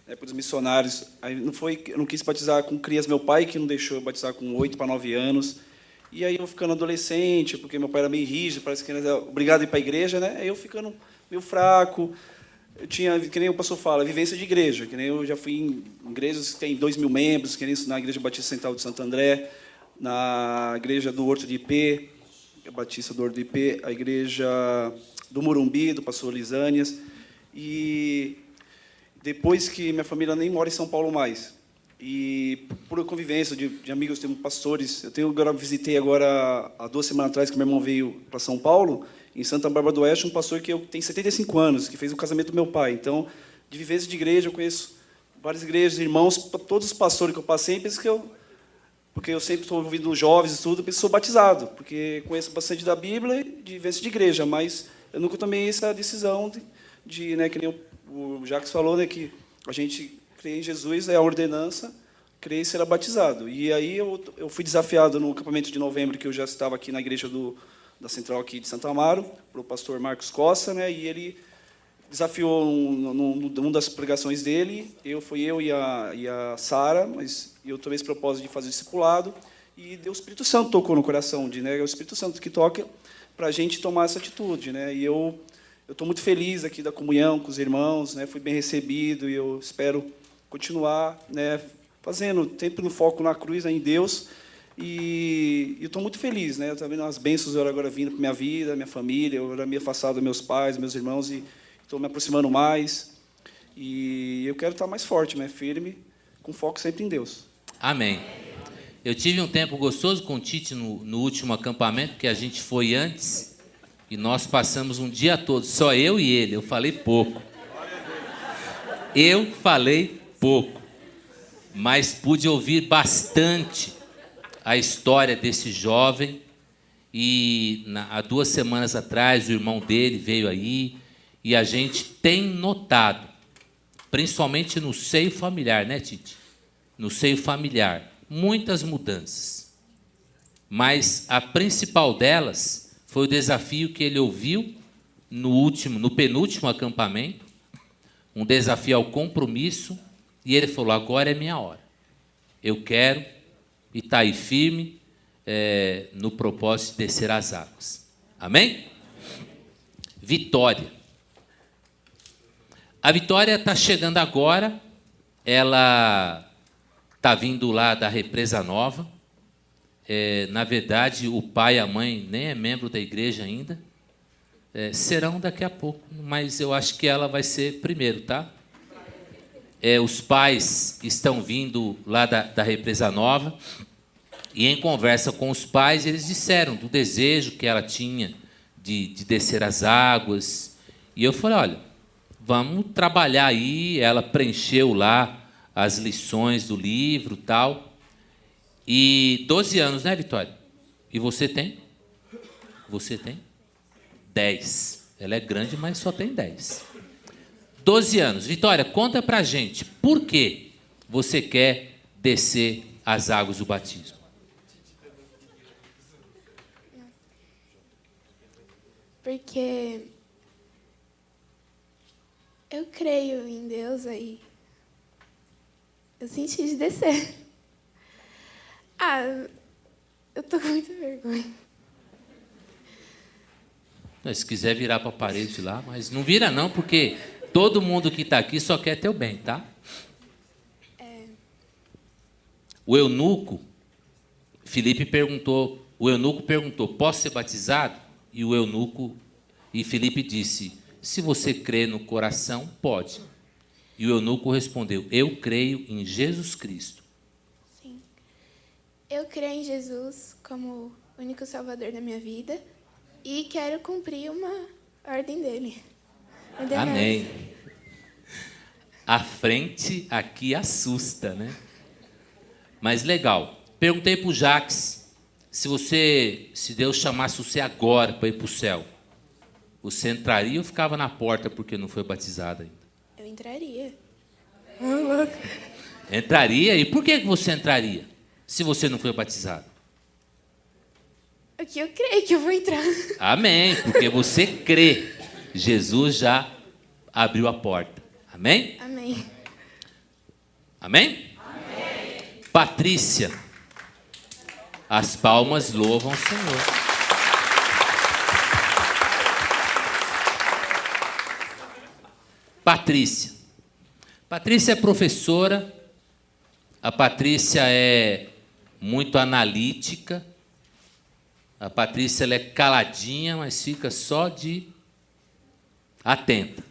na época dos missionários. Aí eu não quis batizar com crias, meu pai que não deixou eu batizar com 8 para 9 anos. E aí eu ficando adolescente, porque meu pai era meio rígido, parece que era obrigado a ir para a igreja, né? Aí eu ficando meio fraco. Eu tinha, que nem o pastor fala, vivência de igreja, que nem eu já fui em igrejas que tem 2.000 membros, que nem na Igreja Batista Central de Santo André, na igreja do Horto de Ipê, a Batista do Horto de Ipê, a igreja do Morumbi, do pastor Lisânias. E depois que minha família nem mora em São Paulo mais, e por convivência de amigos, temos pastores, agora visitei agora, há 2 semanas atrás, que meu irmão veio para São Paulo, em Santa Bárbara do Oeste, um pastor que tem 75 anos, que fez o casamento do meu pai. Então, de vivência de igreja, eu conheço várias igrejas, irmãos, todos os pastores que eu passei, porque eu sempre estou ouvindo jovens e tudo, sou batizado, porque conheço bastante da Bíblia e de vivência de igreja, mas eu nunca tomei essa decisão né, que nem o Jacques falou, né, que a gente crê em Jesus, é a ordenança, crê e será batizado. E aí eu fui desafiado no acampamento de novembro, que eu já estava aqui na igreja da Central aqui de Santo Amaro, para o pastor Marcos Costa, né, e ele desafiou numa das pregações dele, fui eu e a Sara, mas eu tomei esse propósito de fazer discipulado, e o Espírito Santo tocou no coração, né, é o Espírito Santo que toca para a gente tomar essa atitude, né, e eu estou muito feliz aqui da comunhão com os irmãos, né, fui bem recebido, e eu espero continuar, né, fazendo, sempre no foco na cruz, né, em Deus, e eu estou muito feliz, né, estou vendo as bênçãos agora vindo para minha vida, minha família, eu era meio afastado dos meus pais, meus irmãos, e estou me aproximando mais, e eu quero estar mais forte, né, firme, com foco sempre em Deus. Amém. Eu tive um tempo gostoso com o Tite no último acampamento, que a gente foi antes, e nós passamos um dia todo, só eu e ele, eu falei pouco. Eu falei pouco, mas pude ouvir bastante a história desse jovem, e há 2 semanas atrás o irmão dele veio aí, E a gente tem notado, principalmente no seio familiar, né, Tite? No seio familiar, muitas mudanças. Mas a principal delas foi o desafio que ele ouviu no penúltimo acampamento, um desafio ao compromisso, e ele falou, agora é minha hora. Eu quero, e está aí firme, no propósito de descer as águas. Amém? Vitória. A Vitória está chegando agora, ela está vindo lá da Represa Nova. Na verdade, o pai e a mãe nem é membro da igreja ainda. Serão daqui a pouco, mas eu acho que ela vai ser primeiro, tá? Os pais estão vindo lá da Represa Nova, e em conversa com os pais, eles disseram do desejo que ela tinha de descer as águas. E eu falei, olha, vamos trabalhar aí. Ela preencheu lá as lições do livro, tal. E 12 anos, né, Vitória? E você tem? Você tem? 10. Ela é grande, mas só tem 10. 12 anos. Vitória, conta pra gente, por que você quer descer as águas do batismo? Porque eu creio em Deus aí. Eu senti de descer. Eu tô com muita vergonha. Se quiser virar para a parede lá, mas não vira não, porque todo mundo que está aqui só quer teu bem, tá? O eunuco, o eunuco perguntou, posso ser batizado? E Filipe disse, se você crê no coração, pode. E o eunuco respondeu, eu creio em Jesus Cristo. Sim. Eu creio em Jesus como único salvador da minha vida e quero cumprir uma ordem dele. Amém. A frente aqui assusta, né? Mas legal. Perguntei para o Jaques, se Deus chamasse você agora para ir para o céu, você entraria ou ficava na porta porque não foi batizado ainda? Eu entraria. Entraria? E por que você entraria, se você não foi batizado? Porque eu creio que eu vou entrar. Amém, porque você crê. Jesus já abriu a porta. Amém? Amém. Amém? Amém. Patrícia. As palmas louvam o Senhor. Patrícia. Patrícia é professora. A Patrícia é muito analítica. A Patrícia ela é caladinha, mas fica só de atenta.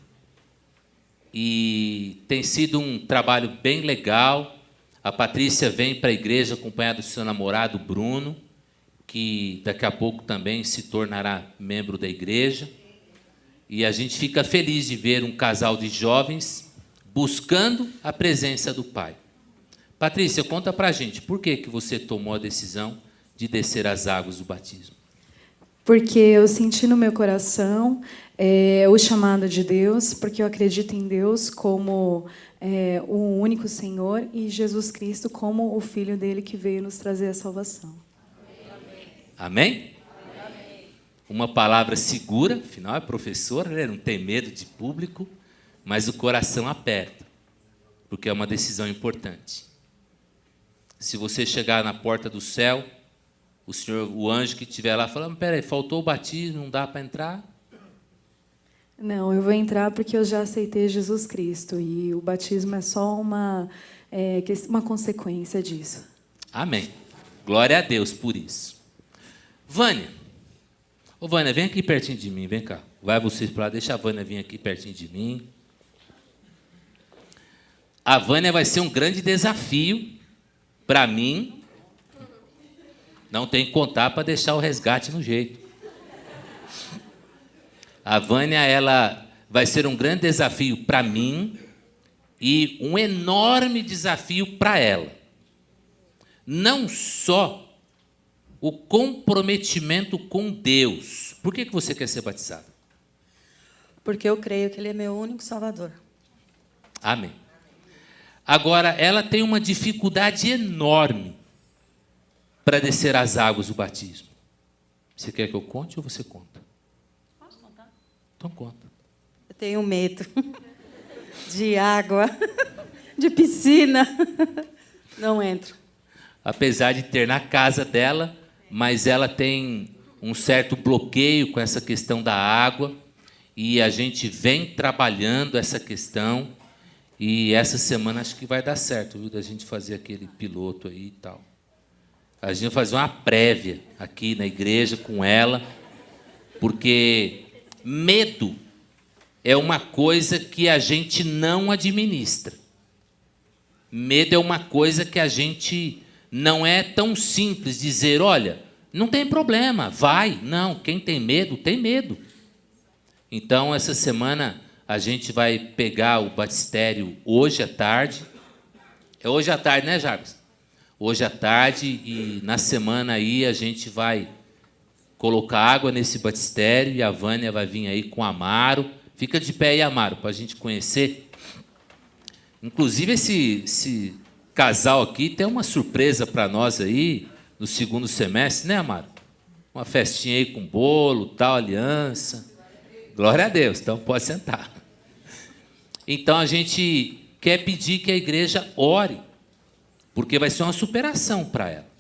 E tem sido um trabalho bem legal. A Patrícia vem para a igreja acompanhada do seu namorado, Bruno, que daqui a pouco também se tornará membro da igreja. E a gente fica feliz de ver um casal de jovens buscando a presença do Pai. Patrícia, conta para a gente, por que você tomou a decisão de descer as águas do batismo? Porque eu senti no meu coração o chamado de Deus, porque eu acredito em Deus como o único Senhor e Jesus Cristo como o Filho dele que veio nos trazer a salvação. Amém? Amém. Uma palavra segura, afinal é professora, né? Não tem medo de público, mas o coração aperta, porque é uma decisão importante. Se você chegar na porta do céu, o anjo que estiver lá falando, peraí, faltou o batismo, não dá para entrar? Não, eu vou entrar porque eu já aceitei Jesus Cristo e o batismo é só uma consequência disso. Amém. Glória a Deus por isso. Vânia. Ô, Vânia, vem aqui pertinho de mim, vem cá. Vai vocês para lá, deixa a Vânia vir aqui pertinho de mim. A Vânia vai ser um grande desafio para mim. Não tem que contar para deixar o resgate no jeito. A Vânia, ela vai ser um grande desafio para mim e um enorme desafio para ela. Não só o comprometimento com Deus. Por que você quer ser batizado? Porque eu creio que Ele é meu único Salvador. Amém. Agora, ela tem uma dificuldade enorme para descer as águas do batismo. Você quer que eu conte ou você conta? Posso contar? Então conta. Eu tenho medo de água, de piscina. Não entro. Apesar de ter na casa dela, mas ela tem um certo bloqueio com essa questão da água, e a gente vem trabalhando essa questão, e essa semana acho que vai dar certo, viu, da gente fazer aquele piloto aí e tal. A gente vai fazer uma prévia aqui na igreja com ela, porque medo é uma coisa que a gente não administra. Medo é uma coisa que a gente não é tão simples dizer, olha, não tem problema, vai. Não, quem tem medo, tem medo. Então, essa semana, a gente vai pegar o batistério hoje à tarde. É hoje à tarde, né, Jarbas? Hoje à tarde, e na semana aí a gente vai colocar água nesse batistério, e a Vânia vai vir aí com Amaro. Fica de pé aí, Amaro, para a gente conhecer. Inclusive, esse casal aqui tem uma surpresa para nós aí no segundo semestre, né, Amaro? Uma festinha aí com bolo, tal, aliança. Glória a Deus, então pode sentar. Então a gente quer pedir que a igreja ore, porque vai ser uma superação para ela.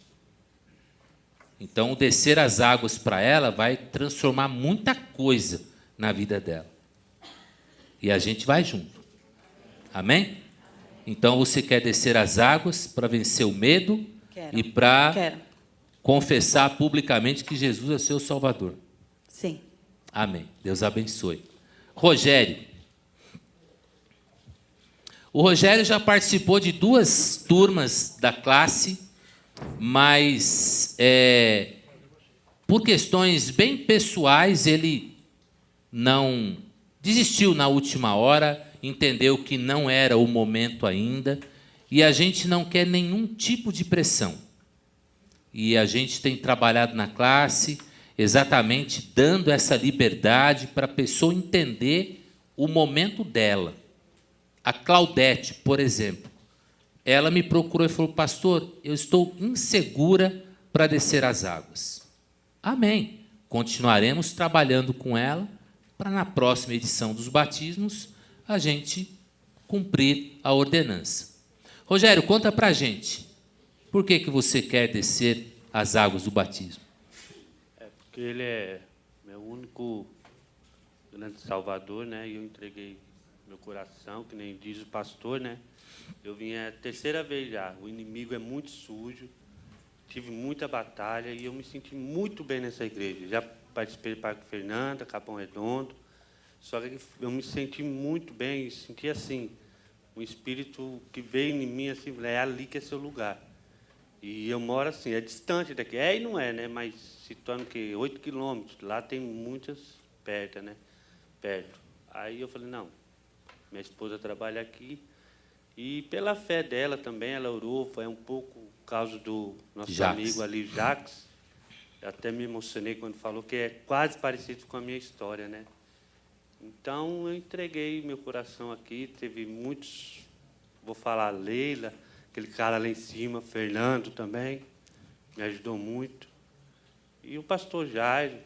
Então, o descer as águas para ela vai transformar muita coisa na vida dela. E a gente vai junto. Amém? Então, você quer descer as águas para vencer o medo. Quero. E para Quero. confessar publicamente que Jesus é seu Salvador. Sim. Amém. Deus abençoe. Rogério. O Rogério já participou de 2 turmas da classe, mas por questões bem pessoais ele não desistiu na última hora, entendeu que não era o momento ainda, e a gente não quer nenhum tipo de pressão. E a gente tem trabalhado na classe exatamente dando essa liberdade para a pessoa entender o momento dela. A Claudete, por exemplo, ela me procurou e falou, pastor, eu estou insegura para descer as águas. Amém. Continuaremos trabalhando com ela para, na próxima edição dos batismos, a gente cumprir a ordenança. Rogério, conta para a gente, por que você quer descer as águas do batismo? Porque ele é meu único grande Salvador, né? E eu entreguei meu coração, que nem diz o pastor, né? Eu vim a 3ª vez já. O inimigo é muito sujo, tive muita batalha e eu me senti muito bem nessa igreja. Já participei do Parque Fernanda, Capão Redondo, só que eu me senti muito bem, senti assim, um espírito que veio em mim, assim, é ali que é seu lugar. E eu moro assim, é distante daqui, e não é, né? Mas se torna o quê? 8 quilômetros, lá tem muitas perto, né? Perto. Aí eu falei, não, minha esposa trabalha aqui, e pela fé dela também, ela orou, foi um pouco por causa do nosso Jacques. amigo ali, Jacques. Eu até me emocionei quando falou que é quase parecido com a minha história, né? Então, eu entreguei meu coração aqui, teve muitos, vou falar, Leila, aquele cara lá em cima, Fernando também, me ajudou muito. E o pastor Jairo,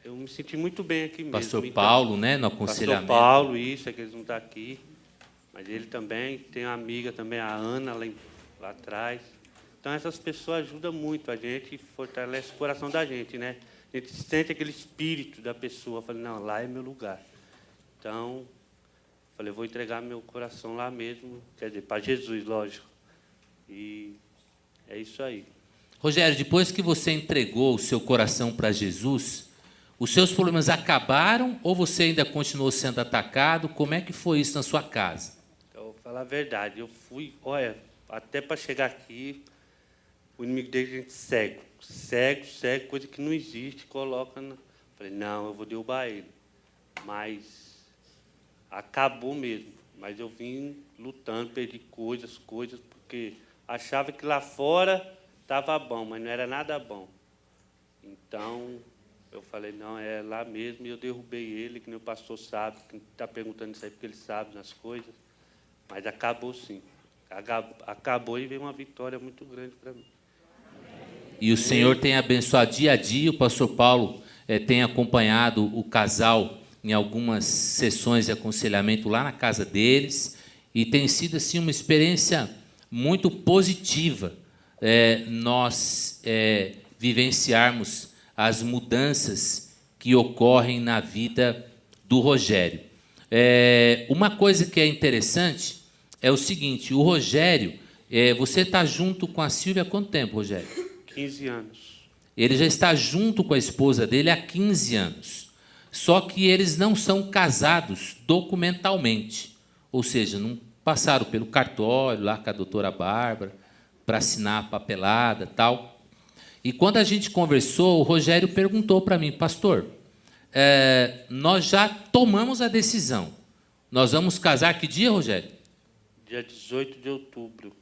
eu me senti muito bem aqui mesmo. Pastor Então, Paulo, né, no aconselhamento. Pastor Paulo, isso, é que eles não estão aqui. Mas ele também, tem uma amiga também, a Ana, lá atrás. Então, essas pessoas ajudam muito a gente e fortalecem o coração da gente, né? A gente sente aquele espírito da pessoa. Eu falei, não, lá é meu lugar. Então, falei, vou entregar meu coração lá mesmo, quer dizer, para Jesus, lógico. E é isso aí. Rogério, depois que você entregou o seu coração para Jesus, os seus problemas acabaram ou você ainda continuou sendo atacado? Como é que foi isso na sua casa? Então, vou falar a verdade. Eu fui, olha, até para chegar aqui, o inimigo dele é gente cego. Cego, coisa que não existe, coloca na... Falei, não, eu vou derrubar ele. Mas acabou mesmo. Mas eu vim lutando, perdi coisas, porque achava que lá fora estava bom, mas não era nada bom. Então, Eu falei, não, é lá mesmo, e eu derrubei ele, que nem o pastor sabe, que está perguntando isso aí porque ele sabe nas coisas. Mas acabou sim. Acabou e veio uma vitória muito grande para mim. E o Senhor tem abençoado dia a dia. O pastor Paulo tem acompanhado o casal em algumas sessões de aconselhamento lá na casa deles, e tem sido assim uma experiência muito positiva nós vivenciarmos as mudanças que ocorrem na vida do Rogério. Uma coisa que é interessante é o seguinte: o Rogério, você está junto com a Silvia há quanto tempo, Rogério? 15 anos. Ele já está junto com a esposa dele há 15 anos. Só que eles não são casados documentalmente. Ou seja, não passaram pelo cartório lá com a doutora Bárbara para assinar a papelada e tal. E quando a gente conversou, o Rogério perguntou para mim: pastor, nós já tomamos a decisão. Nós vamos casar que dia, Rogério? Dia 18 de outubro.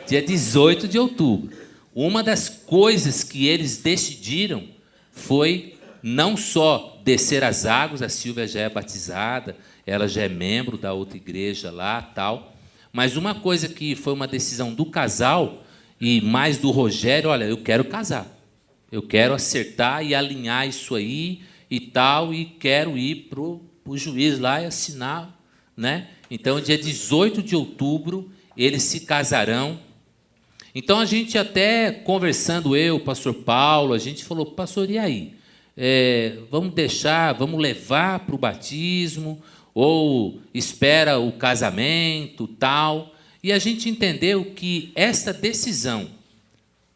Dia 18 de outubro. Uma das coisas que eles decidiram foi não só descer as águas, a Silvia já é batizada, ela já é membro da outra igreja lá, tal, mas uma coisa que foi uma decisão do casal e mais do Rogério: olha, eu quero casar, eu quero acertar e alinhar isso aí e tal, e quero ir para o juiz lá e assinar, né? Então, dia 18 de outubro, eles se casarão. Então, a gente até conversando, eu, o pastor Paulo, a gente falou: pastor, e aí? Vamos levar para o batismo, ou espera o casamento, tal. E a gente entendeu que essa decisão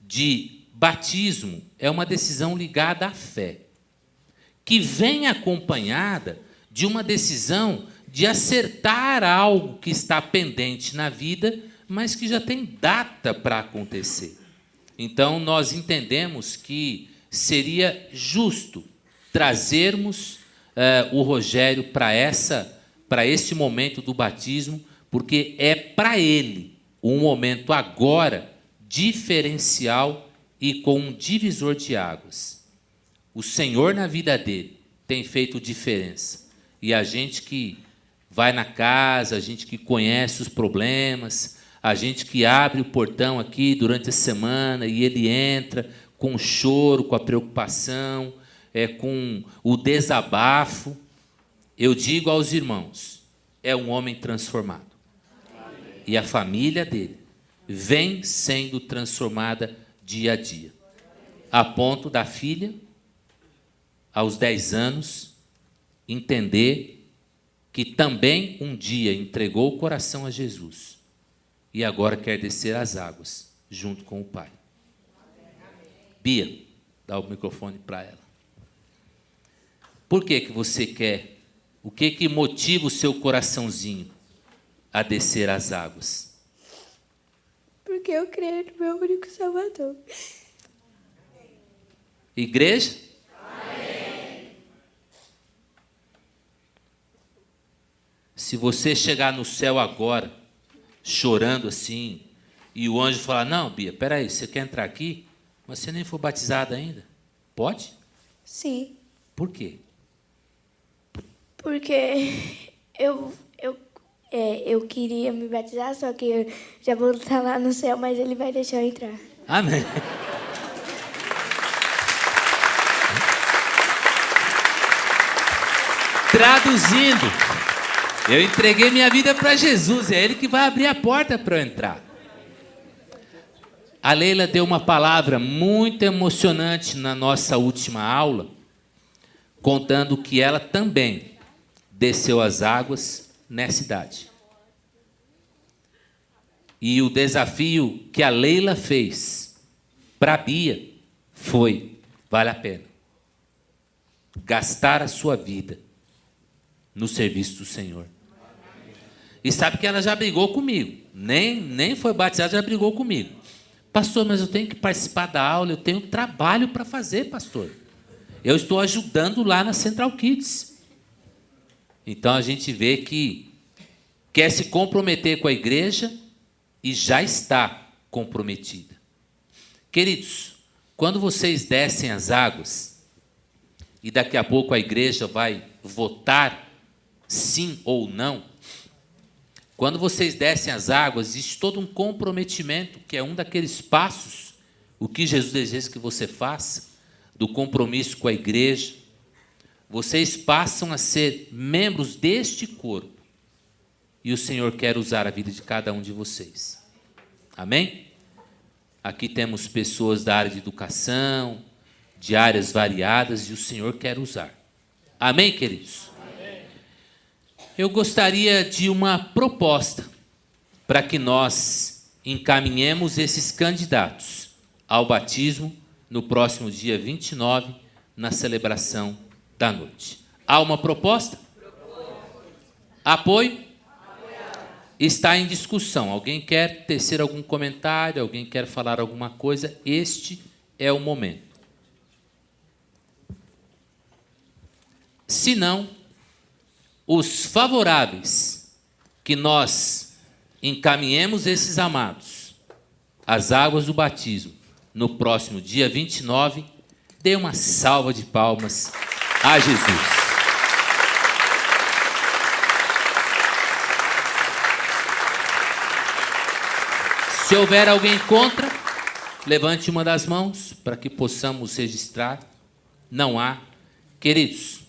de batismo é uma decisão ligada à fé, que vem acompanhada de uma decisão de acertar algo que está pendente na vida, mas que já tem data para acontecer. Então, nós entendemos que seria justo trazermos o Rogério para esse momento do batismo, porque é para ele um momento agora diferencial e com um divisor de águas. O Senhor na vida dele tem feito diferença. E a gente que vai na casa, a gente que conhece os problemas, a gente que abre o portão aqui durante a semana e ele entra com o choro, com a preocupação, com o desabafo, eu digo aos irmãos: é um homem transformado. E a família dele vem sendo transformada dia a dia, a ponto da filha, aos 10 anos, entender que também um dia entregou o coração a Jesus e agora quer descer as águas junto com o Pai. Bia, dá o microfone para ela. Por que você quer? O que motiva o seu coraçãozinho a descer as águas? Porque eu creio no meu único Salvador. Igreja? Amém. Se você chegar no céu agora, chorando assim, e o anjo falar: não, Bia, peraí, você quer entrar aqui? Mas você nem foi batizada ainda. Pode? Sim. Por quê? Porque eu queria me batizar, só que eu já vou estar lá no céu, mas ele vai deixar eu entrar. Amém. Traduzindo, eu entreguei minha vida para Jesus, é Ele que vai abrir a porta para eu entrar. A Leila deu uma palavra muito emocionante na nossa última aula, contando que ela também desceu as águas nessa idade. E o desafio que a Leila fez para a Bia foi: vale a pena gastar a sua vida no serviço do Senhor. E sabe que ela já brigou comigo, nem foi batizada, já brigou comigo. Pastor, mas eu tenho que participar da aula, eu tenho trabalho para fazer, pastor. Eu estou ajudando lá na Central Kids. Então a gente vê que quer se comprometer com a igreja e já está comprometida. Queridos, quando vocês descem as águas, e daqui a pouco a igreja vai votar sim ou não. Quando vocês descem as águas, existe todo um comprometimento, que é um daqueles passos, o que Jesus deseja que você faça, do compromisso com a igreja. Vocês passam a ser membros deste corpo. E o Senhor quer usar a vida de cada um de vocês. Amém? Aqui temos pessoas da área de educação, de áreas variadas, e o Senhor quer usar. Amém, queridos? Amém. Eu gostaria de uma proposta para que nós encaminhemos esses candidatos ao batismo no próximo dia 29, na celebração da noite. Há uma proposta? Apoio? Está em discussão. Alguém quer tecer algum comentário? Alguém quer falar alguma coisa? Este é o momento. Se não, os favoráveis que nós encaminhemos esses amados às águas do batismo no próximo dia 29, dê uma salva de palmas a Jesus. Se houver alguém contra, levante uma das mãos para que possamos registrar. Não há. Queridos,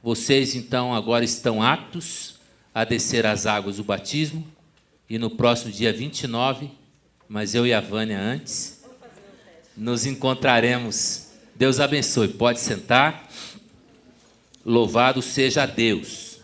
vocês então agora estão aptos a descer as águas do batismo e no próximo dia 29, mas eu e a Vânia antes, nos encontraremos. Deus abençoe. Pode sentar. Louvado seja Deus.